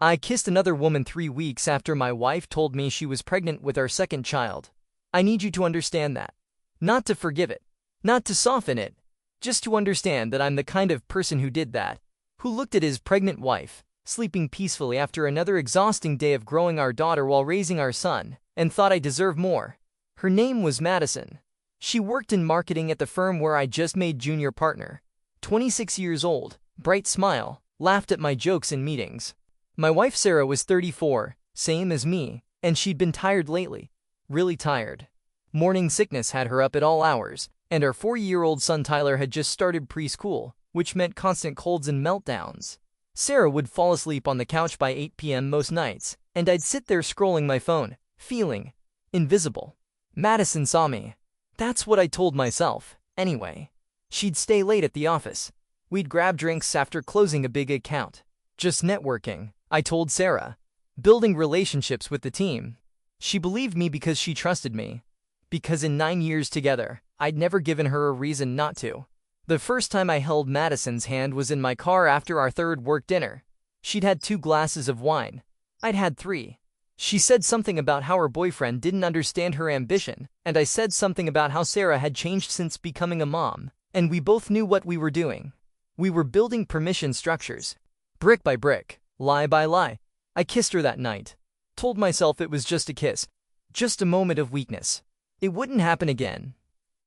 I kissed another woman 3 weeks after my wife told me she was pregnant with our second child. I need you to understand that. Not to forgive it. Not to soften it. Just to understand that I'm the kind of person who did that. Who looked at his pregnant wife, sleeping peacefully after another exhausting day of growing our daughter while raising our son, and thought I deserved more. Her name was Madison. She worked in marketing at the firm where I just made junior partner. 26 years old, bright smile, laughed at my jokes in meetings. My wife Sarah was 34, same as me, and she'd been tired lately. Really tired. Morning sickness had her up at all hours, and our 4-year-old son Tyler had just started preschool, which meant constant colds and meltdowns. Sarah would fall asleep on the couch by 8 p.m. most nights, and I'd sit there scrolling my phone, feeling invisible. Madison saw me. That's what I told myself, anyway. She'd stay late at the office. We'd grab drinks after closing a big account. Just networking, I told Sarah. Building relationships with the team. She believed me because she trusted me. Because in 9 years together, I'd never given her a reason not to. The first time I held Madison's hand was in my car after our third work dinner. She'd had 2 glasses of wine. I'd had 3. She said something about how her boyfriend didn't understand her ambition, and I said something about how Sarah had changed since becoming a mom, and we both knew what we were doing. We were building permission structures. Brick by brick, lie by lie. I kissed her that night. Told myself it was just a kiss. Just a moment of weakness. It wouldn't happen again.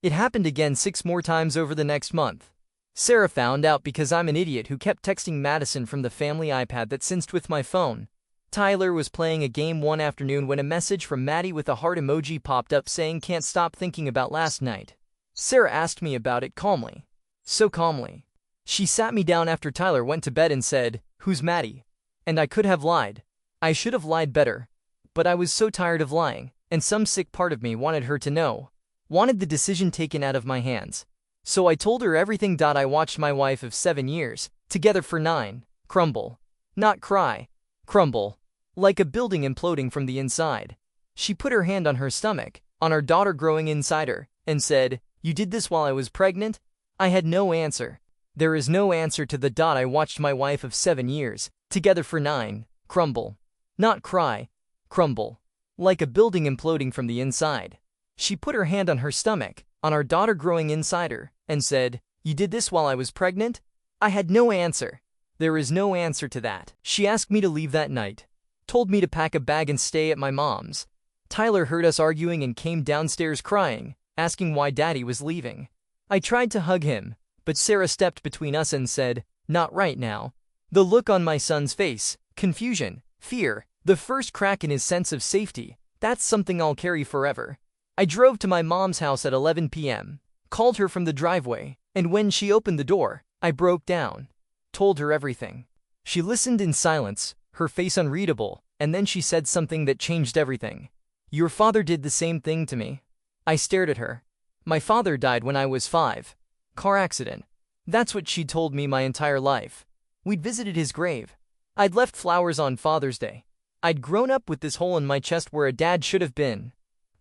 It happened again 6 more times over the next month. Sarah found out because I'm an idiot who kept texting Madison from the family iPad that synced with my phone. Tyler was playing a game one afternoon when a message from Maddie with a heart emoji popped up saying can't stop thinking about last night. Sarah asked me about it calmly. So calmly. She sat me down after Tyler went to bed and said, "Who's Maddie?" And I could have lied. I should have lied better. But I was so tired of lying, and some sick part of me wanted her to know. Wanted the decision taken out of my hands. So I told her everything. I watched my wife of 7 years, together for 9, crumble. Not cry. Crumble. Like a building imploding from the inside. She put her hand on her stomach, on our daughter growing inside her, and said, "You did this while I was pregnant?" I had no answer. There is no answer to the. I watched my wife of 7 years, together for 9, crumble. Not cry. Crumble. Like a building imploding from the inside. She put her hand on her stomach, on our daughter growing inside her, and said, "You did this while I was pregnant?" I had no answer. There is no answer to that. She asked me to leave that night. Told me to pack a bag and stay at my mom's. Tyler heard us arguing and came downstairs crying, asking why Daddy was leaving. I tried to hug him, but Sarah stepped between us and said, "Not right now." The look on my son's face, confusion, fear, the first crack in his sense of safety, that's something I'll carry forever. I drove to my mom's house at 11 p.m., called her from the driveway, and when she opened the door, I broke down. Told her everything. She listened in silence, her face unreadable, and then she said something that changed everything. "Your father did the same thing to me." I stared at her. "My father died when I was 5. Car accident." That's what she'd told me my entire life. We'd visited his grave. I'd left flowers on Father's Day. I'd grown up with this hole in my chest where a dad should have been.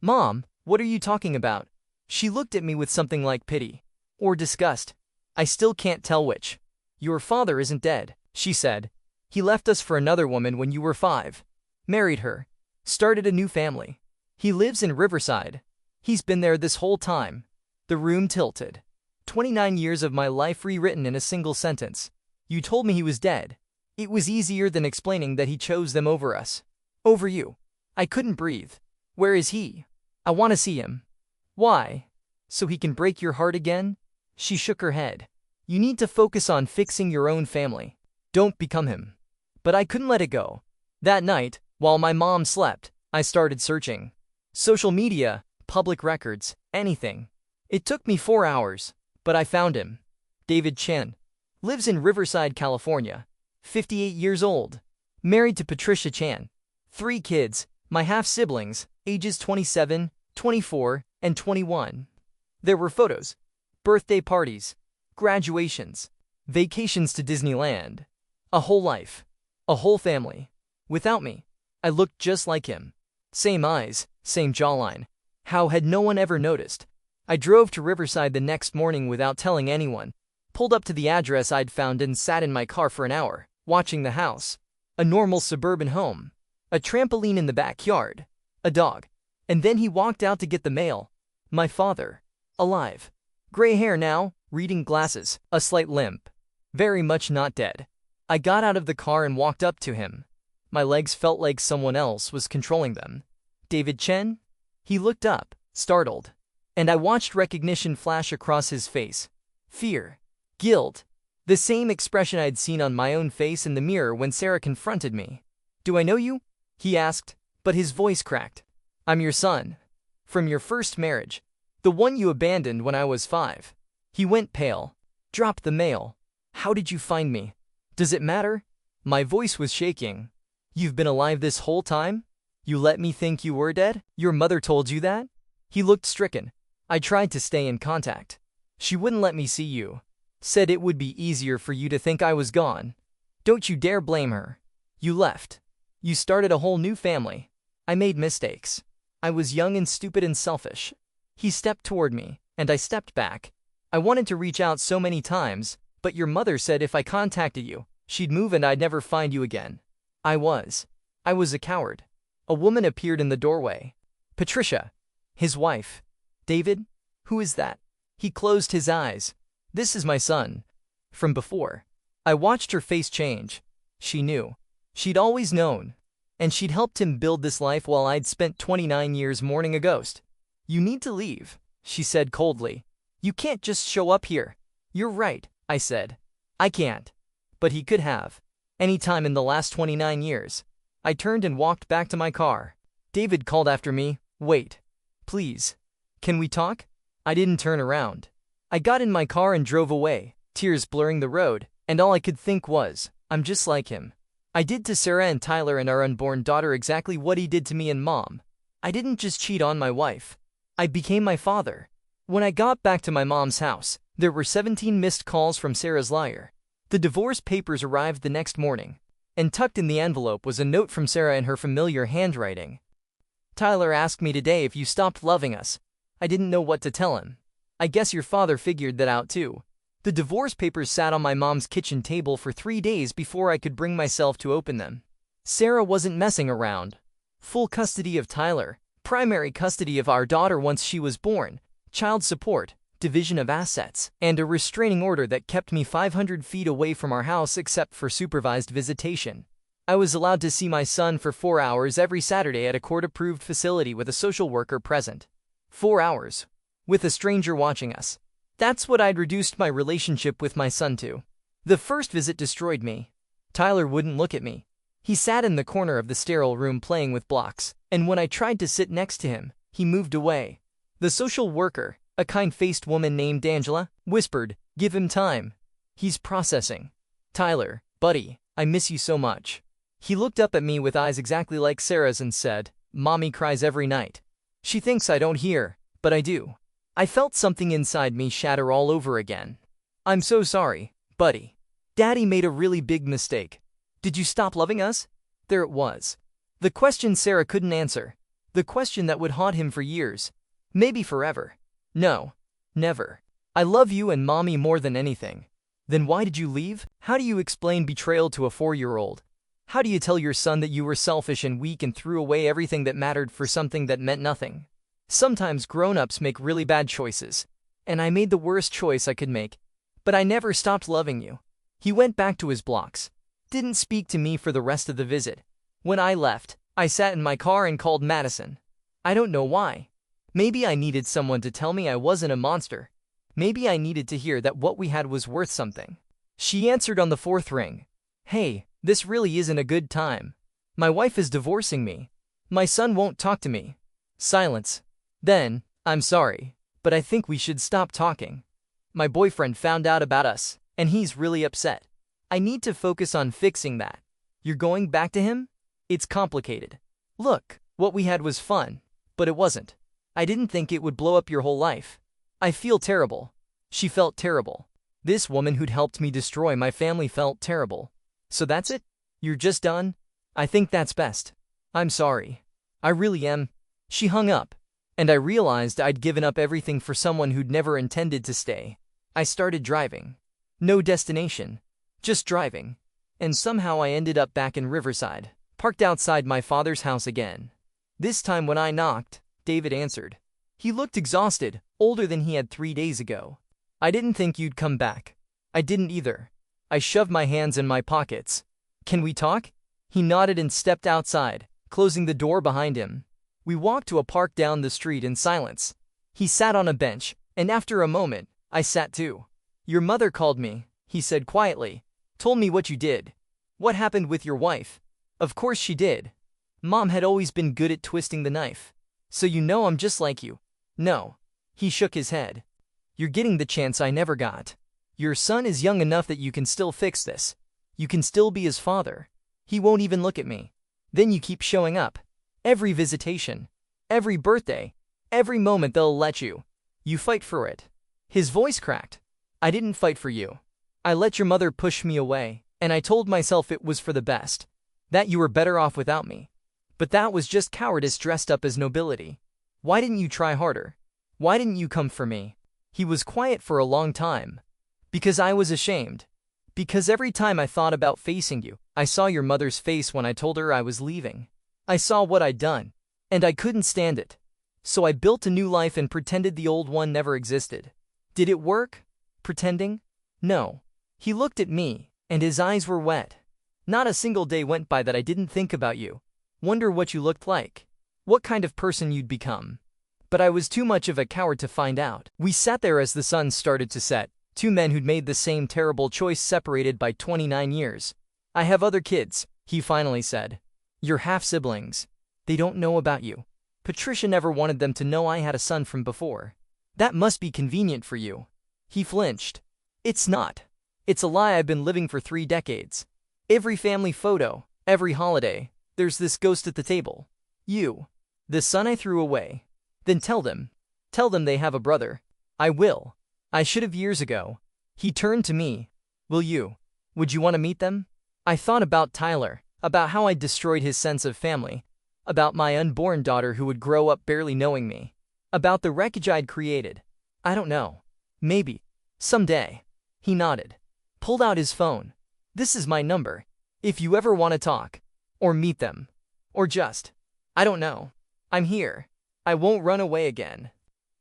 "Mom, what are you talking about?" She looked at me with something like pity. Or disgust. I still can't tell which. "Your father isn't dead," she said. "He left us for another woman when you were 5. Married her. Started a new family. He lives in Riverside. He's been there this whole time." The room tilted. 29 years of my life rewritten in a single sentence. "You told me he was dead." It was easier than explaining that he chose them over us. Over you. I couldn't breathe. "Where is he?" "I want to see him." "Why? So he can break your heart again?" She shook her head. "You need to focus on fixing your own family. Don't become him." But I couldn't let it go. That night, while my mom slept, I started searching. Social media, public records, anything. It took me 4 hours, but I found him. David Chen. Lives in Riverside, California. 58 years old. Married to Patricia Chan. 3 kids, my half-siblings, ages 27, 24, and 21. There were photos. Birthday parties. Graduations. Vacations to Disneyland. A whole life. A whole family. Without me. I looked just like him. Same eyes, same jawline. How had no one ever noticed? I drove to Riverside the next morning without telling anyone. Pulled up to the address I'd found and sat in my car for an hour, watching the house. A normal suburban home. A trampoline in the backyard. A dog. And then he walked out to get the mail. My father. Alive. Gray hair now, reading glasses, a slight limp. Very much not dead. I got out of the car and walked up to him. My legs felt like someone else was controlling them. David Chen? He looked up, startled. And I watched recognition flash across his face. Fear. Guilt. The same expression I'd seen on my own face in the mirror when Sarah confronted me. Do I know you? He asked, but his voice cracked. I'm your son. From your first marriage. The one you abandoned when I was 5. He went pale. Dropped the mail. How did you find me? Does it matter? My voice was shaking. You've been alive this whole time? You let me think you were dead? Your mother told you that? He looked stricken. I tried to stay in contact. She wouldn't let me see you. Said it would be easier for you to think I was gone. Don't you dare blame her. You left. You started a whole new family. I made mistakes. I was young and stupid and selfish. He stepped toward me, and I stepped back. I wanted to reach out so many times, but your mother said if I contacted you, she'd move and I'd never find you again. I was a coward. A woman appeared in the doorway. Patricia. His wife. David? Who is that? He closed his eyes. This is my son. From before. I watched her face change. She knew. She'd always known. And she'd helped him build this life while I'd spent 29 years mourning a ghost. You need to leave, she said coldly. You can't just show up here. You're right, I said. I can't. But he could have. Any time in the last 29 years. I turned and walked back to my car. David called after me, wait. Please. Can we talk? I didn't turn around. I got in my car and drove away, tears blurring the road, and all I could think was, I'm just like him. I did to Sarah and Tyler and our unborn daughter exactly what he did to me and Mom. I didn't just cheat on my wife. I became my father. When I got back to my mom's house, there were 17 missed calls from Sarah's liar. The divorce papers arrived the next morning, and tucked in the envelope was a note from Sarah in her familiar handwriting. Tyler asked me today if you stopped loving us. I didn't know what to tell him. I guess your father figured that out too. The divorce papers sat on my mom's kitchen table for 3 days before I could bring myself to open them. Sarah wasn't messing around. Full custody of Tyler, primary custody of our daughter once she was born, child support, division of assets, and a restraining order that kept me 500 feet away from our house except for supervised visitation. I was allowed to see my son for 4 hours every Saturday at a court-approved facility with a social worker present. 4 hours. With a stranger watching us. That's what I'd reduced my relationship with my son to. The first visit destroyed me. Tyler wouldn't look at me. He sat in the corner of the sterile room playing with blocks, and when I tried to sit next to him, he moved away. The social worker, a kind-faced woman named Angela, whispered, give him time. He's processing. Tyler, buddy, I miss you so much. He looked up at me with eyes exactly like Sarah's and said, Mommy cries every night. She thinks I don't hear, but I do. I felt something inside me shatter all over again. I'm so sorry, buddy. Daddy made a really big mistake. Did you stop loving us? There it was. The question Sarah couldn't answer. The question that would haunt him for years. Maybe forever. No. Never. I love you and Mommy more than anything. Then why did you leave? How do you explain betrayal to a 4-year-old? How do you tell your son that you were selfish and weak and threw away everything that mattered for something that meant nothing? Sometimes grown-ups make really bad choices, and I made the worst choice I could make. But I never stopped loving you. He went back to his blocks. Didn't speak to me for the rest of the visit. When I left, I sat in my car and called Madison. I don't know why. Maybe I needed someone to tell me I wasn't a monster. Maybe I needed to hear that what we had was worth something. She answered on the 4th ring. Hey, this really isn't a good time. My wife is divorcing me. My son won't talk to me. Silence. Then, I'm sorry, but I think we should stop talking. My boyfriend found out about us, and he's really upset. I need to focus on fixing that. You're going back to him? It's complicated. Look, what we had was fun, but it wasn't. I didn't think it would blow up your whole life. I feel terrible. She felt terrible. This woman who'd helped me destroy my family felt terrible. So that's it? You're just done? I think that's best. I'm sorry. I really am. She hung up. And I realized I'd given up everything for someone who'd never intended to stay. I started driving. No destination. Just driving. And somehow I ended up back in Riverside, parked outside my father's house again. This time when I knocked, David answered. He looked exhausted, older than he had 3 days ago. I didn't think you'd come back. I didn't either. I shoved my hands in my pockets. Can we talk? He nodded and stepped outside, closing the door behind him. We walked to a park down the street in silence. He sat on a bench, and after a moment, I sat too. Your mother called me, he said quietly. Told me what you did. What happened with your wife? Of course she did. Mom had always been good at twisting the knife. So you know I'm just like you. No. He shook his head. You're getting the chance I never got. Your son is young enough that you can still fix this. You can still be his father. He won't even look at me. Then you keep showing up. Every visitation. Every birthday. Every moment they'll let you. You fight for it. His voice cracked. I didn't fight for you. I let your mother push me away, and I told myself it was for the best. That you were better off without me. But that was just cowardice dressed up as nobility. Why didn't you try harder? Why didn't you come for me? He was quiet for a long time. Because I was ashamed. Because every time I thought about facing you, I saw your mother's face when I told her I was leaving. I saw what I'd done. And I couldn't stand it. So I built a new life and pretended the old one never existed. Did it work? Pretending? No. He looked at me, and his eyes were wet. Not a single day went by that I didn't think about you. Wonder what you looked like. What kind of person you'd become. But I was too much of a coward to find out. We sat there as the sun started to set. Two men who'd made the same terrible choice separated by 29 years. I have other kids, he finally said. You're half-siblings. They don't know about you. Patricia never wanted them to know I had a son from before. That must be convenient for you. He flinched. It's not. It's a lie I've been living for 3 decades. Every family photo, every holiday, there's this ghost at the table. You. The son I threw away. Then tell them. Tell them they have a brother. I will. I should have years ago. He turned to me. Will you? Would you want to meet them? I thought about Tyler, about how I'd destroyed his sense of family, about my unborn daughter who would grow up barely knowing me, about the wreckage I'd created. I don't know. Maybe. Someday. He nodded. Pulled out his phone. This is my number. If you ever want to talk. Or meet them. Or just. I don't know. I'm here. I won't run away again.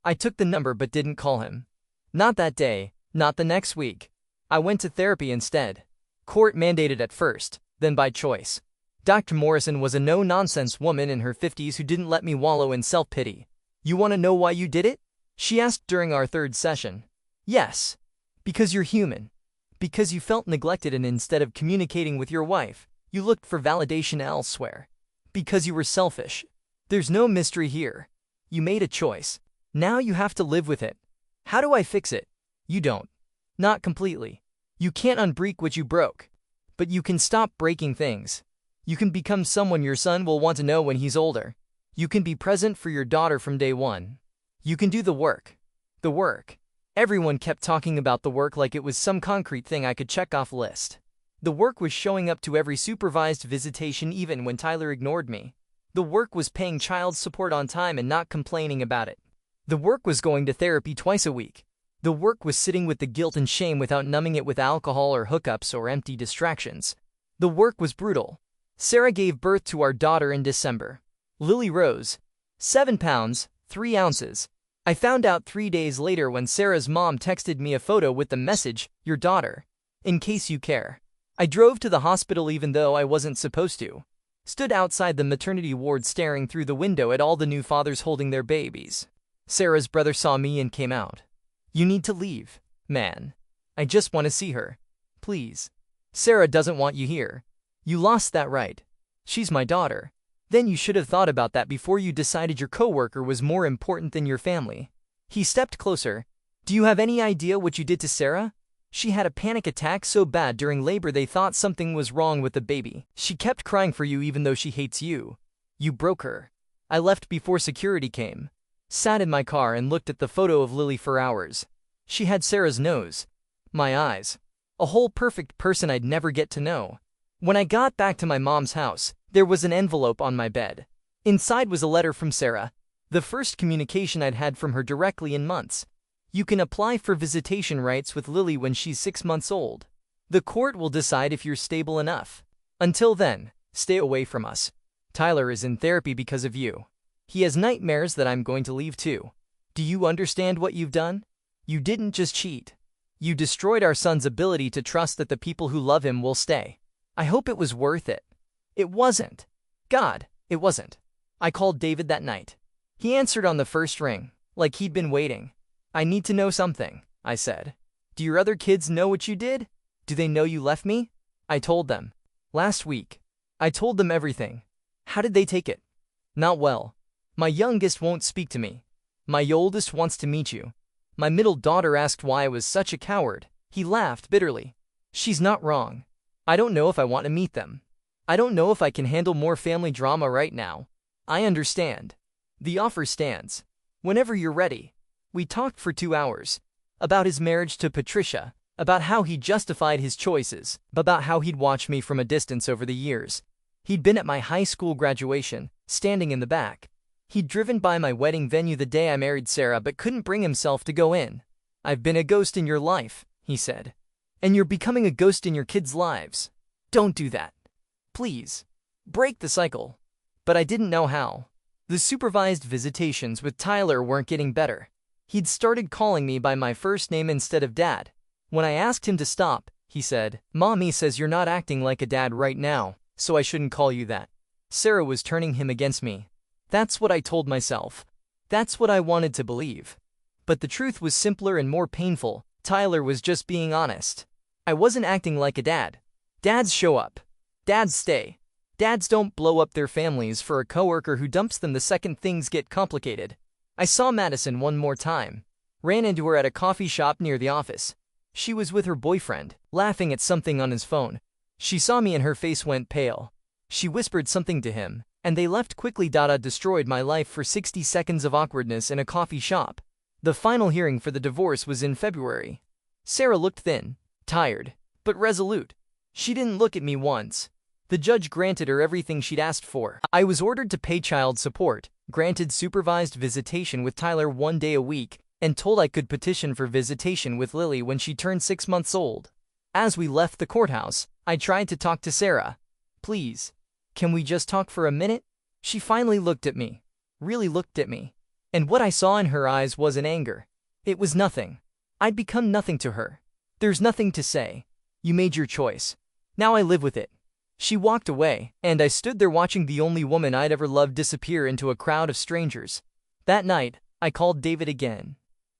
I took the number but didn't call him. Not that day, not the next week. I went to therapy instead. Court mandated at first, then by choice. Dr. Morrison was a no-nonsense woman in her 50s who didn't let me wallow in self-pity. You want to know why you did it? She asked during our 3rd session. Yes. Because you're human. Because you felt neglected and instead of communicating with your wife, you looked for validation elsewhere. Because you were selfish. There's no mystery here. You made a choice. Now you have to live with it. How do I fix it? You don't. Not completely. You can't unbreak what you broke. But you can stop breaking things. You can become someone your son will want to know when he's older. You can be present for your daughter from day one. You can do the work. The work. Everyone kept talking about the work like it was some concrete thing I could check off a list. The work was showing up to every supervised visitation even when Tyler ignored me. The work was paying child support on time and not complaining about it. The work was going to therapy twice a week. The work was sitting with the guilt and shame without numbing it with alcohol or hookups or empty distractions. The work was brutal. Sarah gave birth to our daughter in December. Lily Rose. 7 pounds, 3 ounces. I found out 3 days later when Sarah's mom texted me a photo with the message, your daughter. In case you care. I drove to the hospital even though I wasn't supposed to. Stood outside the maternity ward staring through the window at all the new fathers holding their babies. Sarah's brother saw me and came out. You need to leave, man. I just want to see her. Please. Sarah doesn't want you here. You lost that right. She's my daughter. Then you should have thought about that before you decided your coworker was more important than your family. He stepped closer. Do you have any idea what you did to Sarah? She had a panic attack so bad during labor they thought something was wrong with the baby. She kept crying for you even though she hates you. You broke her. I left before security came. Sat in my car and looked at the photo of Lily for hours. She had Sarah's nose. My eyes. A whole perfect person I'd never get to know. When I got back to my mom's house, there was an envelope on my bed. Inside was a letter from Sarah. The first communication I'd had from her directly in months. You can apply for visitation rights with Lily when she's 6 months old. The court will decide if you're stable enough. Until then, stay away from us. Tyler is in therapy because of you. He has nightmares that I'm going to leave too. Do you understand what you've done? You didn't just cheat. You destroyed our son's ability to trust that the people who love him will stay. I hope it was worth it. It wasn't. God, it wasn't. I called David that night. He answered on the first ring, like he'd been waiting. I need to know something, I said. Do your other kids know what you did? Do they know you left me? I told them. Last week. I told them everything. How did they take it? Not well. My youngest won't speak to me. My oldest wants to meet you. My middle daughter asked why I was such a coward. He laughed bitterly. She's not wrong. I don't know if I want to meet them. I don't know if I can handle more family drama right now. I understand. The offer stands. Whenever you're ready. We talked for 2 hours. About his marriage to Patricia. About how he justified his choices. About how he'd watched me from a distance over the years. He'd been at my high school graduation, standing in the back. He'd driven by my wedding venue the day I married Sarah but couldn't bring himself to go in. I've been a ghost in your life, he said. And you're becoming a ghost in your kids' lives. Don't do that. Please. Break the cycle. But I didn't know how. The supervised visitations with Tyler weren't getting better. He'd started calling me by my first name instead of Dad. When I asked him to stop, he said, Mommy says you're not acting like a dad right now, so I shouldn't call you that. Sarah was turning him against me. That's what I told myself. That's what I wanted to believe. But the truth was simpler and more painful. Tyler was just being honest. I wasn't acting like a dad. Dads show up. Dads stay. Dads don't blow up their families for a coworker who dumps them the second things get complicated. I saw Madison one more time. Ran into her at a coffee shop near the office. She was with her boyfriend, laughing at something on his phone. She saw me and her face went pale. She whispered something to him, and they left quickly. Destroyed my life for 60 seconds of awkwardness in a coffee shop. The final hearing for the divorce was in February. Sarah looked thin, tired, but resolute. She didn't look at me once. The judge granted her everything she'd asked for. I was ordered to pay child support, granted supervised visitation with Tyler 1 day a week, and told I could petition for visitation with Lily when she turned 6 months old. As we left the courthouse, I tried to talk to Sarah. Please, can we just talk for a minute? She finally looked at me. Really looked at me. And what I saw in her eyes wasn't anger. It was nothing. I'd become nothing to her. There's nothing to say. You made your choice. Now I live with it. She walked away, and I stood there watching the only woman I'd ever loved disappear into a crowd of strangers. That night, I called David again.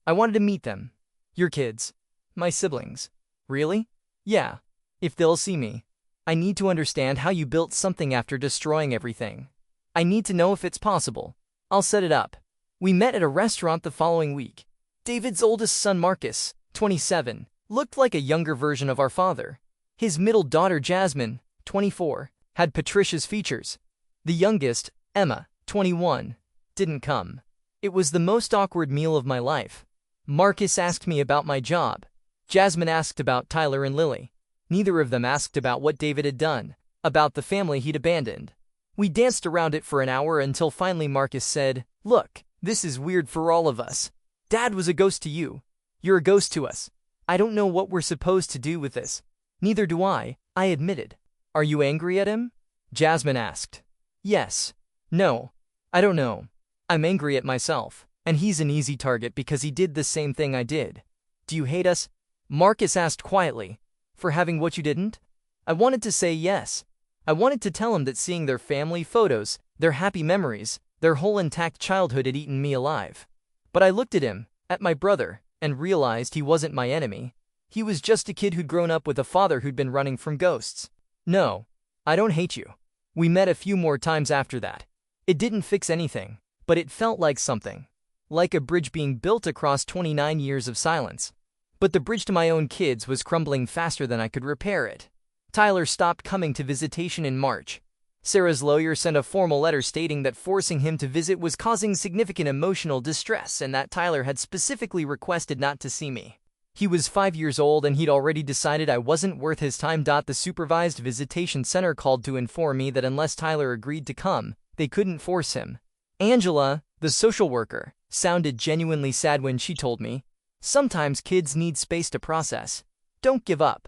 I wanted to meet them. Your kids. My siblings. Really? Yeah. If they'll see me. I need to understand how you built something after destroying everything. I need to know if it's possible. I'll set it up. We met at a restaurant the following week. David's oldest son Marcus, 27, looked like a younger version of our father. His middle daughter Jasmine, 24, had Patricia's features. The youngest, Emma, 21, didn't come. It was the most awkward meal of my life. Marcus asked me about my job. Jasmine asked about Tyler and Lily. Neither of them asked about what David had done, about the family he'd abandoned. We danced around it for an hour until finally Marcus said, Look, this is weird for all of us. Dad was a ghost to you. You're a ghost to us. I don't know what we're supposed to do with this. Neither do I admitted. Are you angry at him? Jasmine asked. Yes. No. I don't know. I'm angry at myself. And he's an easy target because he did the same thing I did. Do you hate us? Marcus asked quietly. For having what you didn't? I wanted to say yes. I wanted to tell him that seeing their family photos, their happy memories, their whole intact childhood had eaten me alive. But I looked at him, at my brother, and realized he wasn't my enemy. He was just a kid who'd grown up with a father who'd been running from ghosts. No, I don't hate you. We met a few more times after that. It didn't fix anything, but it felt like something. Like a bridge being built across 29 years of silence. But the bridge to my own kids was crumbling faster than I could repair it. Tyler stopped coming to visitation in March. Sarah's lawyer sent a formal letter stating that forcing him to visit was causing significant emotional distress and that Tyler had specifically requested not to see me. He was 5 years old and he'd already decided I wasn't worth his time. The supervised visitation center called to inform me that unless Tyler agreed to come, they couldn't force him. Angela, the social worker, sounded genuinely sad when she told me, sometimes kids need space to process. Don't give up.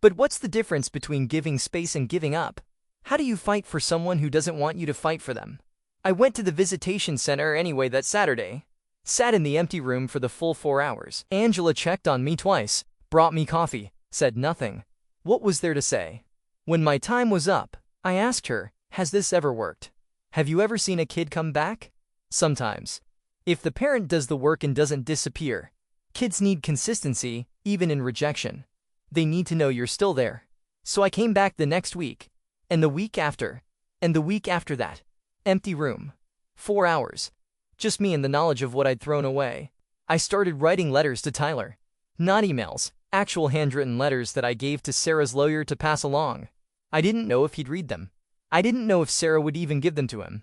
But what's the difference between giving space and giving up? How do you fight for someone who doesn't want you to fight for them? I went to the visitation center anyway that Saturday. Sat in the empty room for the full 4 hours. Angela checked on me twice, brought me coffee, said nothing. What was there to say? When my time was up, I asked her, has this ever worked? Have you ever seen a kid come back? Sometimes. If the parent does the work and doesn't disappear, kids need consistency, even in rejection. They need to know you're still there. So I came back the next week, and the week after, and the week after that. Empty room. 4 hours. Just me and the knowledge of what I'd thrown away. I started writing letters to Tyler. Not emails, actual handwritten letters that I gave to Sarah's lawyer to pass along. I didn't know if he'd read them. I didn't know if Sarah would even give them to him.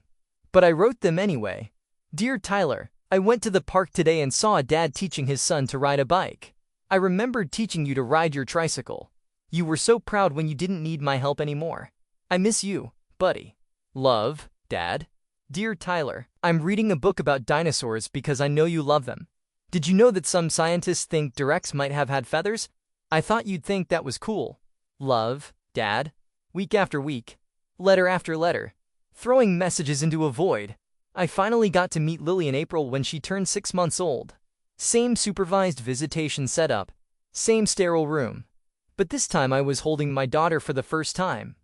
But I wrote them anyway. Dear Tyler, I went to the park today and saw a dad teaching his son to ride a bike. I remembered teaching you to ride your tricycle. You were so proud when you didn't need my help anymore. I miss you, buddy. Love, Dad. Dear Tyler, I'm reading a book about dinosaurs because I know you love them. Did you know that some scientists think T-Rex might have had feathers? I thought you'd think that was cool. Love, Dad. Week after week. Letter after letter. Throwing messages into a void. I finally got to meet Lily in April when she turned 6 months old. Same supervised visitation setup. Same sterile room. But this time I was holding my daughter for the first time.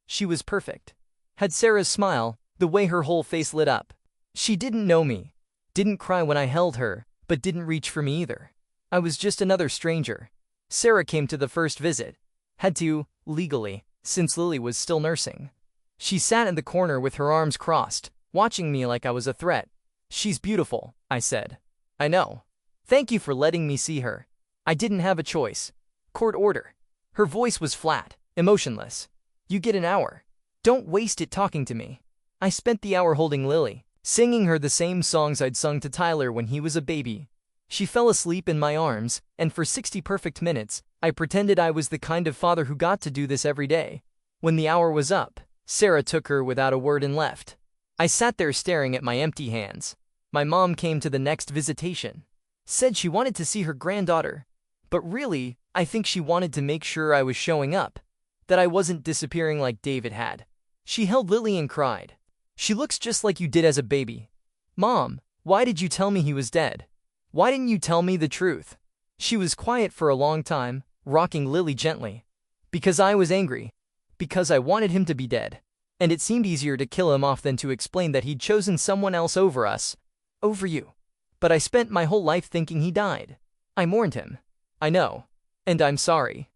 She was perfect. Had Sarah's smile, the way her whole face lit up. She didn't know me. Didn't cry when I held her, but didn't reach for me either. I was just another stranger. Sarah came to the first visit. Had to, legally, since Lily was still nursing. She sat in the corner with her arms crossed, watching me like I was a threat. She's beautiful, I said. I know. Thank you for letting me see her. I didn't have a choice. Court order. Her voice was flat, emotionless. You get an hour. Don't waste it talking to me. I spent the hour holding Lily, singing her the same songs I'd sung to Tyler when he was a baby. She fell asleep in my arms, and for 60 perfect minutes, I pretended I was the kind of father who got to do this every day. When the hour was up, Sarah took her without a word and left. I sat there staring at my empty hands. My mom came to the next visitation. Said she wanted to see her granddaughter. But really, I think she wanted to make sure I was showing up. That I wasn't disappearing like David had. She held Lily and cried. She looks just like you did as a baby. Mom, why did you tell me he was dead? Why didn't you tell me the truth? She was quiet for a long time, rocking Lily gently. Because I was angry. Because I wanted him to be dead. And it seemed easier to kill him off than to explain that he'd chosen someone else over us. Over you. But I spent my whole life thinking he died. I mourned him. I know. And I'm sorry.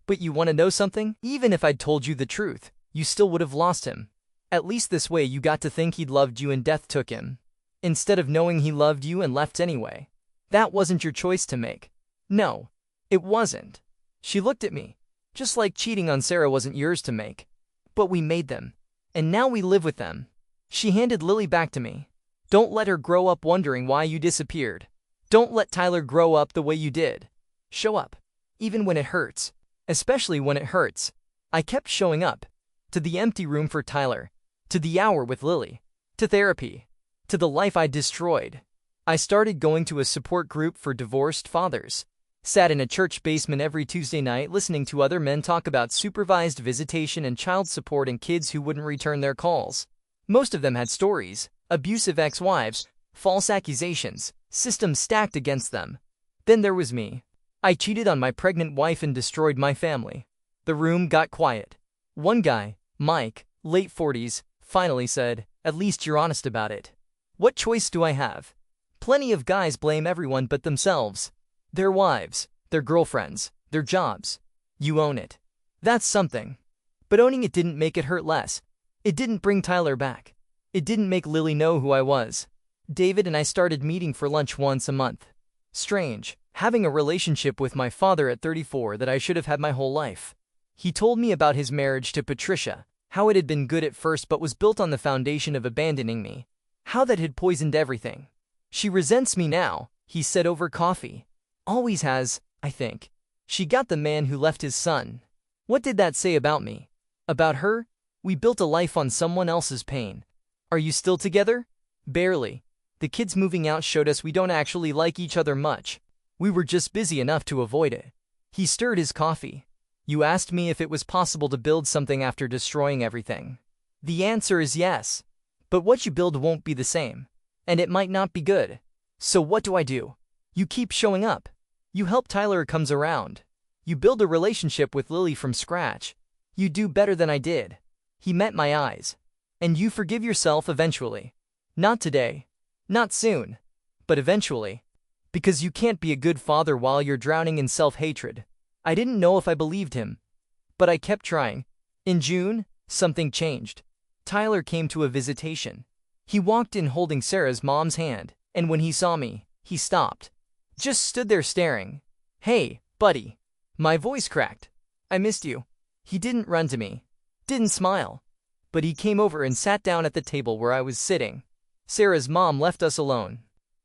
But you want to know something? Even if I'd told you the truth, you still would have lost him. At least this way you got to think he'd loved you and death took him. Instead of knowing he loved you and left anyway. That wasn't your choice to make. No. It wasn't. She looked at me. Just like cheating on Sarah wasn't yours to make. But we made them. And now we live with them. She handed Lily back to me. Don't let her grow up wondering why you disappeared. Don't let Tyler grow up the way you did. Show up. Even when it hurts. Especially when it hurts. I kept showing up. To the empty room for Tyler. To the hour with Lily. To therapy. To the life I destroyed. I started going to a support group for divorced fathers. Sat in a church basement every Tuesday night listening to other men talk about supervised visitation and child support and kids who wouldn't return their calls. Most of them had stories, abusive ex-wives, false accusations, systems stacked against them. Then there was me. I cheated on my pregnant wife and destroyed my family. The room got quiet. One guy, Mike, late 40s, finally said, "At least you're honest about it." What choice do I have? Plenty of guys blame everyone but themselves. Their wives, their girlfriends, their jobs. You own it. That's something. But owning it didn't make it hurt less. It didn't bring Tyler back. It didn't make Lily know who I was. David and I started meeting for lunch once a month. Strange, having a relationship with my father at 34 that I should have had my whole life. He told me about his marriage to Patricia, how it had been good at first but was built on the foundation of abandoning me. How that had poisoned everything. She resents me now, he said over coffee. Always has, I think. She got the man who left his son. What did that say about me? About her? We built a life on someone else's pain. Are you still together? Barely. The kids moving out showed us we don't actually like each other much. We were just busy enough to avoid it. He stirred his coffee. You asked me if it was possible to build something after destroying everything. The answer is yes. But what you build won't be the same. And it might not be good. So what do? You keep showing up. You help Tyler comes around. You build a relationship with Lily from scratch. You do better than I did. He met my eyes. And you forgive yourself eventually. Not today. Not soon. But eventually. Because you can't be a good father while you're drowning in self-hatred. I didn't know if I believed him. But I kept trying. In June, something changed. Tyler came to a visitation. He walked in holding Sarah's mom's hand, and when he saw me, he stopped. Just stood there staring. Hey, buddy. My voice cracked. I missed you. He didn't run to me. Didn't smile. But he came over and sat down at the table where I was sitting. Sarah's mom left us alone.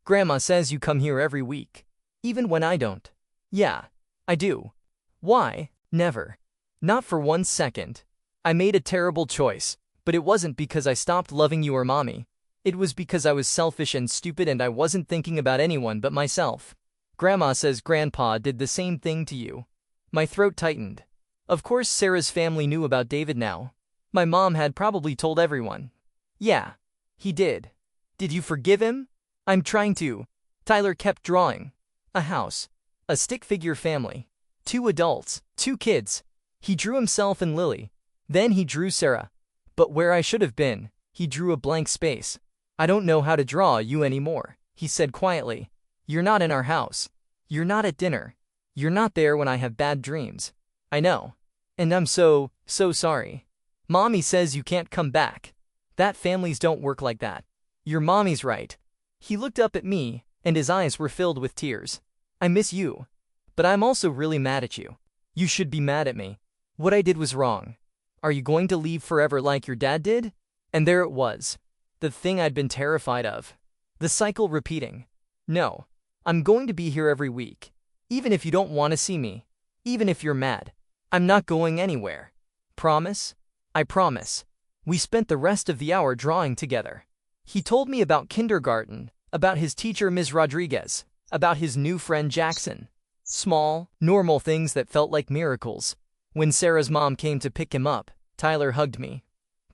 Grandma says you come here every week. Even when I don't. Yeah, I do. Why? Never. Not for 1 second. I made a terrible choice, but it wasn't because I stopped loving you or mommy. It was because I was selfish and stupid and I wasn't thinking about anyone but myself. Grandma says Grandpa did the same thing to you. My throat tightened. Of course Sarah's family knew about David now. My mom had probably told everyone. Yeah, he did. Did you forgive him? I'm trying to. Tyler kept drawing. A house. A stick figure family. 2 adults. 2 kids. He drew himself and Lily. Then he drew Sarah. But where I should have been, he drew a blank space. I don't know how to draw you anymore, he said quietly. You're not in our house. You're not at dinner. You're not there when I have bad dreams. I know. And I'm so sorry. Mommy says you can't come back. That families don't work like that. Your mommy's right. He looked up at me, and his eyes were filled with tears. I miss you. But I'm also really mad at you. You should be mad at me. What I did was wrong. Are you going to leave forever like your dad did? And there it was. The thing I'd been terrified of. The cycle repeating. No. I'm going to be here every week. Even if you don't want to see me. Even if you're mad. I'm not going anywhere. Promise? I promise. We spent the rest of the hour drawing together. He told me about kindergarten, about his teacher Ms. Rodriguez, about his new friend Jackson. Small, normal things that felt like miracles. When Sarah's mom came to pick him up, Tyler hugged me.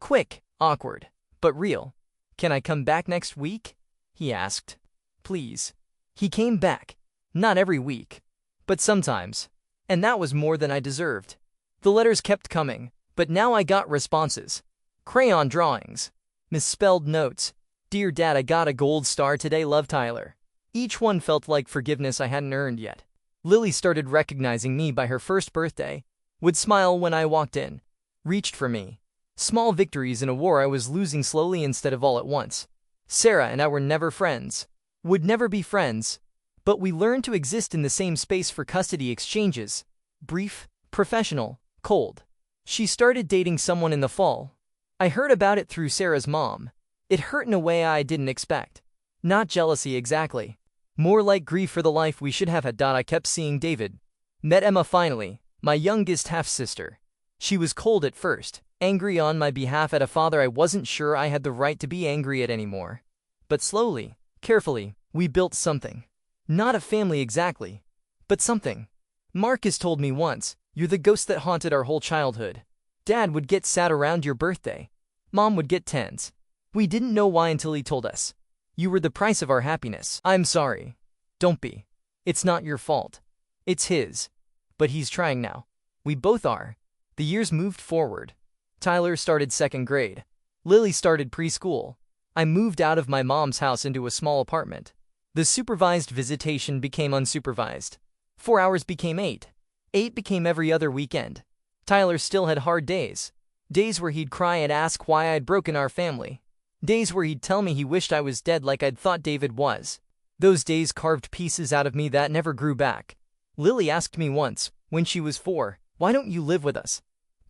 Quick, awkward, but real. Can I come back next week? He asked. Please. He came back. Not every week. But sometimes. And that was more than I deserved. The letters kept coming, but now I got responses. Crayon drawings. Misspelled notes. Dear Dad, I got a gold star today, love Tyler. Each one felt like forgiveness I hadn't earned yet. Lily started recognizing me by her first birthday. Would smile when I walked in. Reached for me. Small victories in a war I was losing slowly instead of all at once. Sarah and I were never friends. Would never be friends. But we learned to exist in the same space for custody exchanges. Brief, professional, cold. She started dating someone in the fall. I heard about it through Sarah's mom. It hurt in a way I didn't expect. Not jealousy exactly. More like grief for the life we should have had. I kept seeing David. Met Emma finally, my youngest half-sister. She was cold at first, angry on my behalf at a father I wasn't sure I had the right to be angry at anymore. But slowly, carefully, we built something. Not a family exactly, but something. Marcus told me once, you're the ghost that haunted our whole childhood. Dad would get sad around your birthday. Mom would get tense. We didn't know why until he told us. You were the price of our happiness. I'm sorry. Don't be. It's not your fault. It's his. But he's trying now. We both are. The years moved forward. Tyler started 2nd grade. Lily started preschool. I moved out of my mom's house into a small apartment. The supervised visitation became unsupervised. 4 hours became 8. 8 became every other weekend. Tyler still had hard days. Days where he'd cry and ask why I'd broken our family. Days where he'd tell me he wished I was dead like I'd thought David was. Those days carved pieces out of me that never grew back. Lily asked me once, when she was 4, why don't you live with us?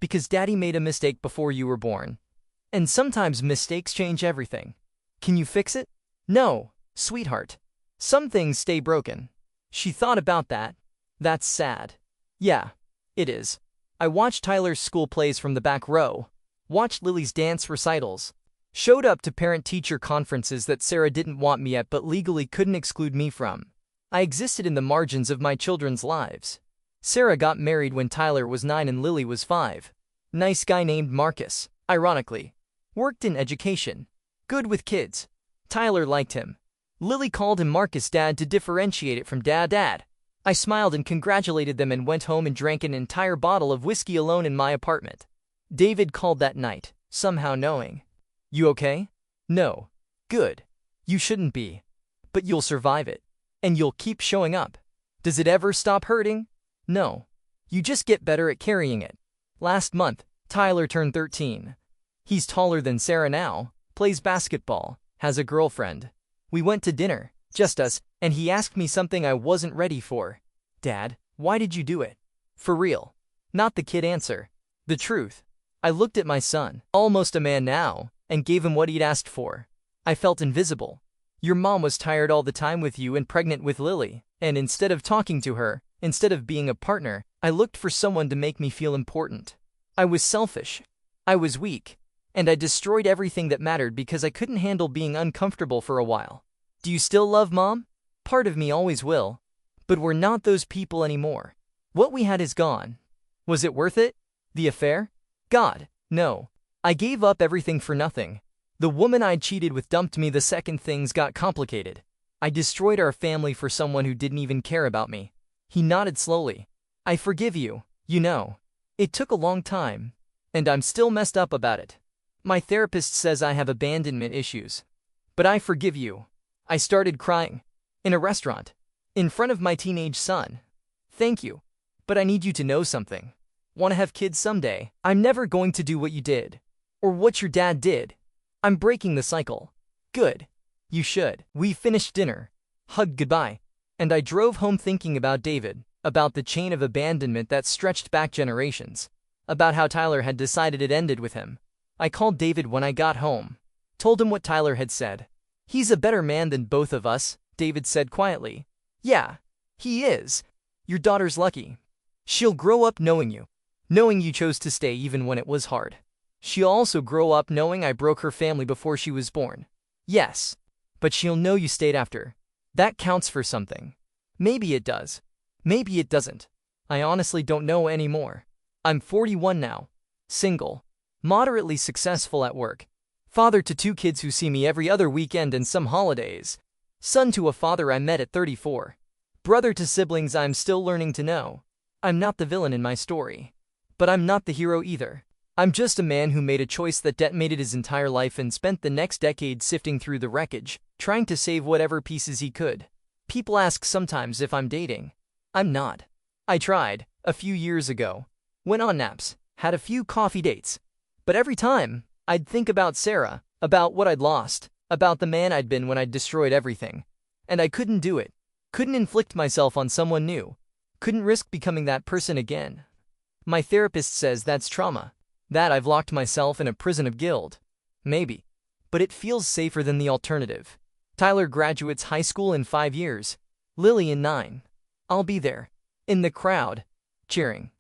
Because Daddy made a mistake before you were born. And sometimes mistakes change everything. Can you fix it? No, sweetheart. Some things stay broken. She thought about that. That's sad. Yeah, it is. I watched Tyler's school plays from the back row. Watched Lily's dance recitals. Showed up to parent-teacher conferences that Sarah didn't want me at but legally couldn't exclude me from. I existed in the margins of my children's lives. Sarah got married when Tyler was 9 and Lily was 5. Nice guy named Marcus, ironically. Worked in education. Good with kids. Tyler liked him. Lily called him Marcus Dad to differentiate it from Dad. I smiled and congratulated them and went home and drank an entire bottle of whiskey alone in my apartment. David called that night, somehow knowing. You okay? No. Good. You shouldn't be. But you'll survive it. And you'll keep showing up. Does it ever stop hurting? No. You just get better at carrying it. Last month, Tyler turned 13. He's taller than Sarah now, plays basketball, has a girlfriend. We went to dinner, just us, and he asked me something I wasn't ready for. Dad, why did you do it? For real. Not the kid answer. The truth. I looked at my son, almost a man now, and gave him what he'd asked for. I felt invisible. Your mom was tired all the time with you and pregnant with Lily, and instead of talking to her, instead of being a partner, I looked for someone to make me feel important. I was selfish. I was weak. And I destroyed everything that mattered because I couldn't handle being uncomfortable for a while. Do you still love Mom? Part of me always will. But we're not those people anymore. What we had is gone. Was it worth it? The affair? God, no. I gave up everything for nothing. The woman I'd cheated with dumped me the second things got complicated. I destroyed our family for someone who didn't even care about me. He nodded slowly. I forgive you, you know. It took a long time. And I'm still messed up about it. My therapist says I have abandonment issues. But I forgive you. I started crying. In a restaurant. In front of my teenage son. Thank you. But I need you to know something. Want to have kids someday? I'm never going to do what you did. Or what your dad did. I'm breaking the cycle. Good. You should. We finished dinner. Hugged goodbye. And I drove home thinking about David. About the chain of abandonment that stretched back generations. About how Tyler had decided it ended with him. I called David when I got home. Told him what Tyler had said. He's a better man than both of us, David said quietly. Yeah, he is. Your daughter's lucky. She'll grow up knowing you. Knowing you chose to stay even when it was hard. She'll also grow up knowing I broke her family before she was born. Yes. But she'll know you stayed after. That counts for something. Maybe it does. Maybe it doesn't. I honestly don't know anymore. I'm 41 now. Single. Moderately successful at work. Father to 2 kids who see me every other weekend and some holidays. Son to a father I met at 34. Brother to siblings I'm still learning to know. I'm not the villain in my story. But I'm not the hero either. I'm just a man who made a choice that detonated his entire life and spent the next decade sifting through the wreckage, trying to save whatever pieces he could. People ask sometimes if I'm dating. I'm not. I tried, a few years ago. Went on naps, had a few coffee dates. But every time, I'd think about Sarah, about what I'd lost, about the man I'd been when I'd destroyed everything. And I couldn't do it. Couldn't inflict myself on someone new. Couldn't risk becoming that person again. My therapist says that's trauma. That I've locked myself in a prison of guilt. Maybe. But it feels safer than the alternative. Tyler graduates high school in 5 years. Lily in 9. I'll be there. In the crowd. Cheering.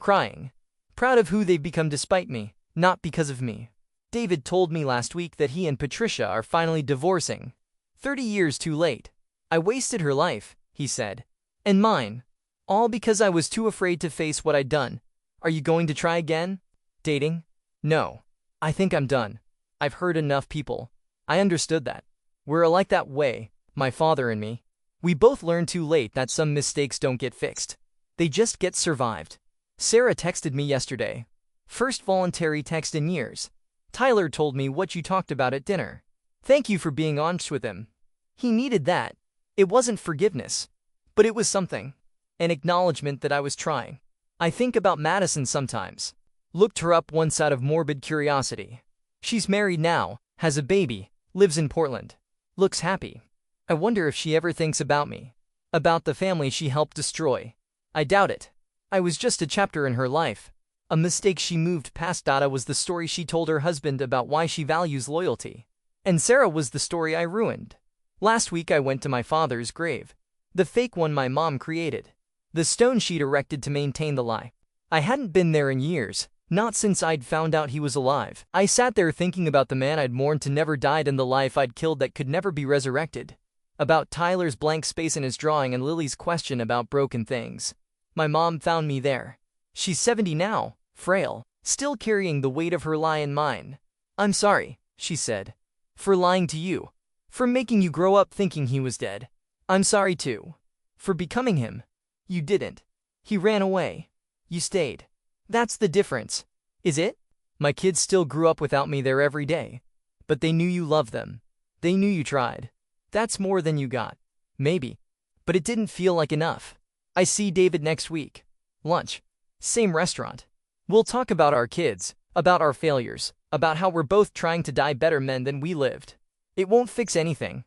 Crying. Proud of who they've become despite me. Not because of me. David told me last week that he and Patricia are finally divorcing. 30 years too late. I wasted her life, he said. And mine. All because I was too afraid to face what I'd done. Are you going to try again? Dating? No. I think I'm done. I've hurt enough people. I understood that. We're alike that way, my father and me. We both learned too late that some mistakes don't get fixed. They just get survived. Sarah texted me yesterday. First voluntary text in years. Tyler told me what you talked about at dinner. Thank you for being honest with him. He needed that. It wasn't forgiveness. But it was something. An acknowledgement that I was trying. I think about Madison sometimes. Looked her up once out of morbid curiosity. She's married now, has a baby, lives in Portland. Looks happy. I wonder if she ever thinks about me. About the family she helped destroy. I doubt it. I was just a chapter in her life. A mistake she moved past. Dada was the story she told her husband about why she values loyalty. And Sarah was the story I ruined. Last week I went to my father's grave. The fake one my mom created. The stone she'd erected to maintain the lie. I hadn't been there in years, not since I'd found out he was alive. I sat there thinking about the man I'd mourned to never died and the life I'd killed that could never be resurrected. About Tyler's blank space in his drawing and Lily's question about broken things. My mom found me there. She's 70 now, frail, still carrying the weight of her lie in mine. I'm sorry, she said, for lying to you, for making you grow up thinking he was dead. I'm sorry too, for becoming him. You didn't. He ran away. You stayed. That's the difference. Is it? My kids still grew up without me there every day. But they knew you loved them. They knew you tried. That's more than you got. Maybe. But it didn't feel like enough. I see David next week. Lunch. Same restaurant. We'll talk about our kids, about our failures, about how we're both trying to die better men than we lived. It won't fix anything.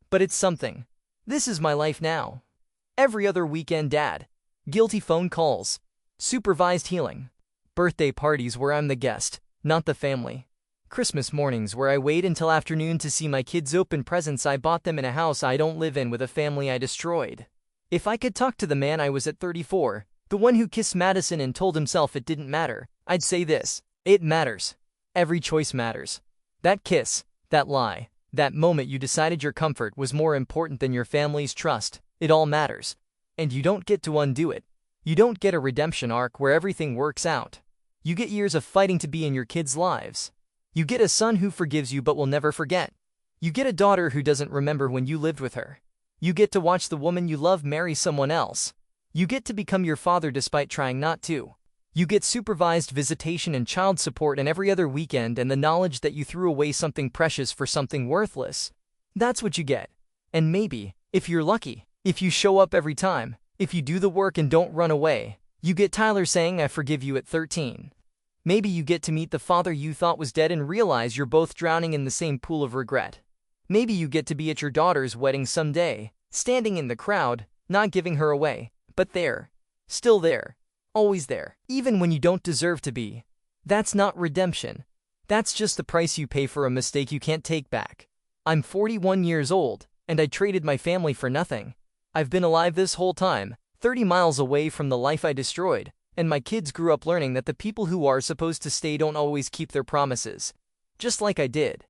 But it's something. This is my life now. Every other weekend, Dad. Guilty phone calls. Supervised healing. Birthday parties where I'm the guest, not the family. Christmas mornings where I wait until afternoon to see my kids open presents I bought them in a house I don't live in with a family I destroyed. If I could talk to the man I was at 34, the one who kissed Madison and told himself it didn't matter, I'd say this: it matters. Every choice matters. That kiss, that lie, that moment you decided your comfort was more important than your family's trust, it all matters. And you don't get to undo it. You don't get a redemption arc where everything works out. You get years of fighting to be in your kids' lives. You get a son who forgives you but will never forget. You get a daughter who doesn't remember when you lived with her. You get to watch the woman you love marry someone else. You get to become your father despite trying not to. You get supervised visitation and child support and every other weekend and the knowledge that you threw away something precious for something worthless. That's what you get. And maybe, if you're lucky, if you show up every time, if you do the work and don't run away, you get Tyler saying I forgive you at 13. Maybe you get to meet the father you thought was dead and realize you're both drowning in the same pool of regret. Maybe you get to be at your daughter's wedding someday, standing in the crowd, not giving her away, but there. Still there. Always there. Even when you don't deserve to be. That's not redemption. That's just the price you pay for a mistake you can't take back. I'm 41 years old, and I traded my family for nothing. I've been alive this whole time, 30 miles away from the life I destroyed. And my kids grew up learning that the people who are supposed to stay don't always keep their promises. Just like I did.